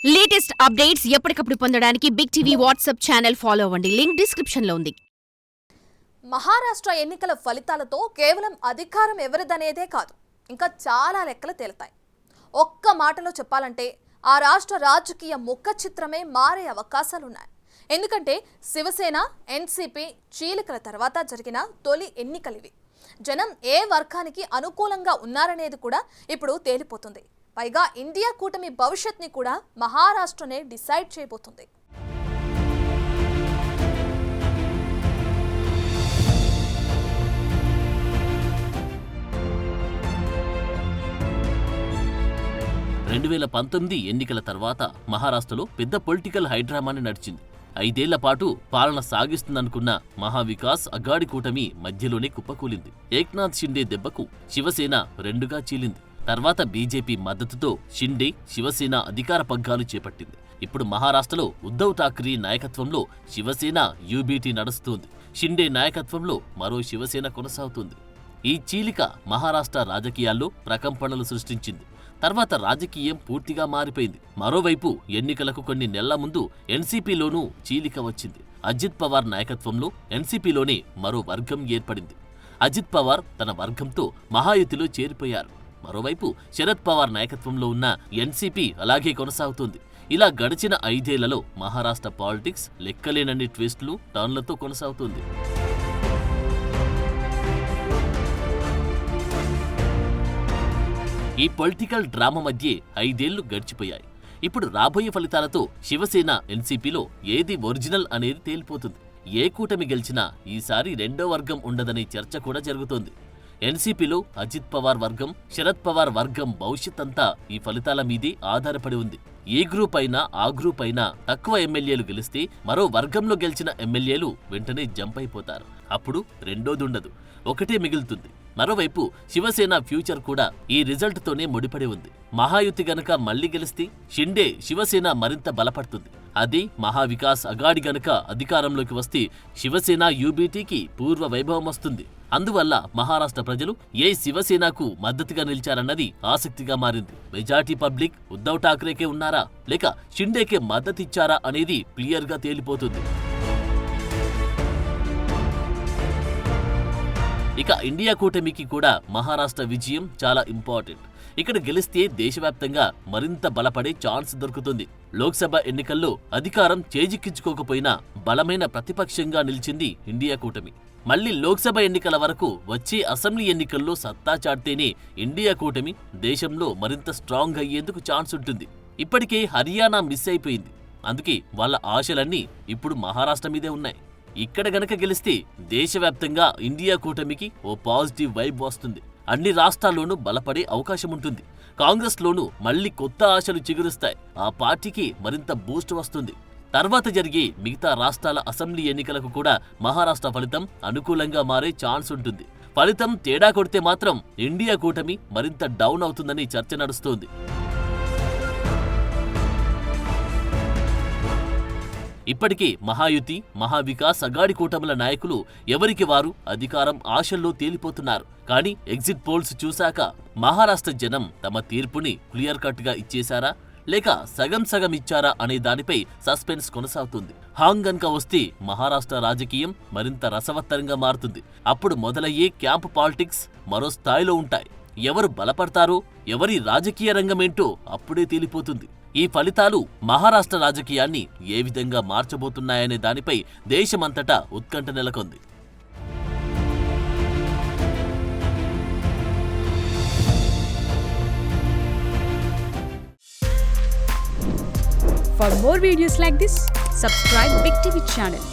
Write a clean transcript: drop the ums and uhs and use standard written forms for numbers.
Latest updates ఎప్పటికప్పుడు పొందడానికి big TV WhatsApp channel follow అవ్వండి. లింక్ డిస్క్రిప్షన్ లో ఉంది. మహారాష్ట్ర ఎన్నికల ఫలితాలతో కేవలం అధికారం ఎవరిదనేదే కాదు, ఇంకా చాలా లెక్కలు తేలుతాయి. ఒక్క మాటలో చెప్పాలంటే ఆ రాష్ట్ర రాజకీయ ముఖ చిత్రమే మారే అవకాశాలున్నాయి. ఎందుకంటే శివసేన, ఎన్సీపీ చీలికల తర్వాత జరిగిన తొలి ఎన్నికలివి. జనం ఏ వర్గానికి అనుకూలంగా ఉన్నారనేది కూడా ఇప్పుడు తేలిపోతుంది. పైగా ఇండియా కూటమి భవిష్యత్ని కూడా మహారాష్ట్రనే డిసైడ్ చేయబోతుంది. ఎన్నికల తర్వాత మహారాష్ట్రలో పెద్ద పొలిటికల్ హైడ్రామాని నడిచింది. 5 ఏళ్ల పాటు పాలన సాగిస్తుందనుకున్న మహావికాస్ అఘాడి కూటమి మధ్యలోనే కుప్పకూలింది. ఏక్నాథ్ షిండే దెబ్బకు శివసేన రెండుగా చీలింది. తర్వాత బీజేపీ మద్దతుతో షిండే, శివసేన అధికార పగ్గాలు చేపట్టింది. ఇప్పుడు మహారాష్ట్రలో ఉద్ధవ్ ఠాక్రే నాయకత్వంలో శివసేన యూబీటీ నడుస్తోంది. షిండే నాయకత్వంలో మరో శివసేన కొనసాగుతుంది. ఈ చీలిక మహారాష్ట్ర రాజకీయాల్లో ప్రకంపనలు సృష్టించింది. తర్వాత రాజకీయం పూర్తిగా మారిపోయింది. మరోవైపు ఎన్నికలకు కొన్ని నెలల ముందు ఎన్సీపీలోనూ చీలిక వచ్చింది. అజిత్ పవార్ నాయకత్వంలో ఎన్సీపీలోనే మరో వర్గం ఏర్పడింది. అజిత్ పవార్ తన వర్గంతో మహాయుతిలో చేరిపోయారు. మరోవైపు శరద్ పవార్ నాయకత్వంలో ఉన్న ఎన్సీపీ అలాగే కొనసాగుతోంది. ఇలా గడిచిన 5 ఏళ్లలో మహారాష్ట్ర పాలిటిక్స్ లెక్కలేనన్ని ట్విస్టులు, టర్న్లతో కొనసాగుతోంది. ఈ పొలిటికల్ డ్రామా మధ్యే 5 ఏళ్లు గడిచిపోయాయి. ఇప్పుడు రాబోయే ఫలితాలతో శివసేన, ఎన్సీపీలో ఏది ఒరిజినల్ అనేది తేలిపోతుంది. ఏ కూటమి గెలిచినా ఈసారి రెండో వర్గం ఉండదనే చర్చ కూడా జరుగుతోంది. ఎన్సీపీలో అజిత్ పవార్ వర్గం, శరద్ పవార్ వర్గం భవిష్యత్ అంతా ఈ ఫలితాల మీదే ఆధారపడి ఉంది. ఏ గ్రూప్ అయినా ఆ గ్రూప్ అయినా తక్కువ ఎమ్మెల్యేలు గెలిస్తే మరో వర్గంలో గెలిచిన ఎమ్మెల్యేలు వెంటనే జంప్ అయిపోతారు. అప్పుడు రెండోదుండదు, ఒకటే మిగులుతుంది. మరోవైపు శివసేన ఫ్యూచర్ కూడా ఈ రిజల్ట్ తోనే ముడిపడి ఉంది. మహాయుతి గనక మళ్లీ గెలిస్తే షిండే, శివసేన మరింత బలపడుతుంది. అదే మహావికాస్ అఘాడి గనక అధికారంలోకి వస్తే శివసేన యూబీటీకి పూర్వ వైభవం వస్తుంది. అందువల్ల మహారాష్ట్ర ప్రజలు ఏ శివసేనకు మద్దతుగా నిలిచారన్నది ఆసక్తిగా మారింది. మెజార్టీ పబ్లిక్ ఉద్ధవ్ ఠాక్రేకే ఉన్నారా లేక షిండేకే మద్దతిచ్చారా అనేది క్లియర్ గా తేలిపోతుంది. ఇక ఇండియా కూటమికి కూడా మహారాష్ట్ర విజయం చాలా ఇంపార్టెంట్. ఇక్కడ గెలిస్తే దేశవ్యాప్తంగా మరింత బలపడే ఛాన్స్ దొరుకుతుంది. లోక్సభ ఎన్నికల్లో అధికారం చేజిక్కించుకోకపోయినా బలమైన ప్రతిపక్షంగా నిలిచింది ఇండియా కూటమి. మళ్లీ లోక్సభ ఎన్నికల వరకు వచ్చే అసెంబ్లీ ఎన్నికల్లో సత్తా చాటితేనే ఇండియా కూటమి దేశంలో మరింత స్ట్రాంగ్ అయ్యేందుకు ఛాన్స్ ఉంటుంది. ఇప్పటికే హర్యానా మిస్ అయిపోయింది. అందుకే వాళ్ళ ఆశలన్నీ ఇప్పుడు మహారాష్ట్ర మీదే ఉన్నాయి. ఇక్కడ గనక గెలిస్తే దేశవ్యాప్తంగా ఇండియా కూటమికి ఓ పాజిటివ్ వైబ్ వస్తుంది. అన్ని రాష్ట్రాల్లోనూ బలపడే అవకాశం ఉంటుంది. కాంగ్రెస్లోనూ మళ్లీ కొత్త ఆశలు చిగురుస్తాయి. ఆ పార్టీకి మరింత బూస్ట్ వస్తుంది. తర్వాత జరిగే మిగతా రాష్ట్రాల అసెంబ్లీ ఎన్నికలకు కూడా మహారాష్ట్ర ఫలితం అనుకూలంగా మారే ఛాన్స్ ఉంటుంది. ఫలితం తేడా కొడితే మాత్రం ఇండియా కూటమి మరింత డౌన్ అవుతుందని చర్చ నడుస్తోంది. ఇప్పటికే మహాయుతి, మహావికాస్ అఘాడి కూటముల నాయకులు ఎవరికి వారు అధికారం ఆశల్లో తేలిపోతున్నారు. కానీ ఎగ్జిట్ పోల్స్ చూశాక మహారాష్ట్ర జనం తమ తీర్పుని క్లియర్ కట్ గా ఇచ్చేశారా లేక సగం సగం ఇచ్చారా అనే దానిపై సస్పెన్స్ కొనసాగుతుంది. హాంగ్ గనక వస్తే మహారాష్ట్ర రాజకీయం మరింత రసవత్తరంగా మారుతుంది. అప్పుడు మొదలయ్యే క్యాంప్ పాలిటిక్స్ మరో స్థాయిలో ఉంటాయి. ఎవరు బలపడతారో, ఎవరి రాజకీయ రంగమేంటో అప్పుడే తేలిపోతుంది. ఈ ఫలితాలు మహారాష్ట్ర రాజకీయాన్ని ఏ విధంగా మార్చబోతున్నాయనే దానిపై దేశమంతటా ఉత్కంఠ నెలకొంది. For more videos like this, subscribe Big TV channel.